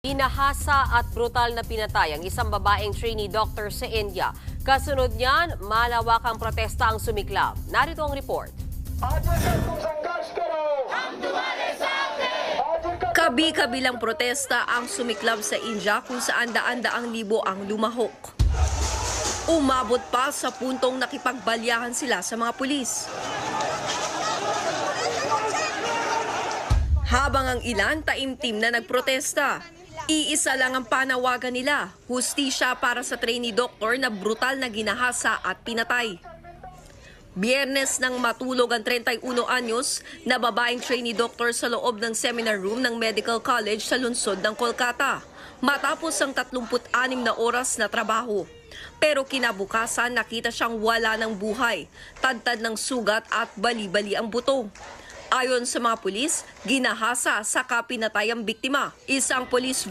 Inahasa at brutal na pinatay ang isang babaeng trainee doctor sa India. Kasunod niyan, malawakang protesta ang sumiklab. Narito ang report. Kabi-kabilang protesta ang sumiklab sa India kung saan daan-daang libo ang lumahok. Umabot pa sa puntong nakipagbalyahan sila sa mga pulis. Habang ang ilan taimtim na nagprotesta, iisa lang ang panawagan nila, hustisya para sa trainee doktor na brutal na ginahasa at pinatay. Biyernes nang matulog ang 31 anyos na babaeng trainee doctor sa loob ng seminar room ng Medical College sa lungsod ng Kolkata, matapos ang 36 na oras na trabaho. Pero kinabukasan nakita siyang wala ng buhay, tadtad ng sugat at bali-bali ang buto. Ayon sa mga pulis, ginahasa saka pinatay ang biktima. Isang pulis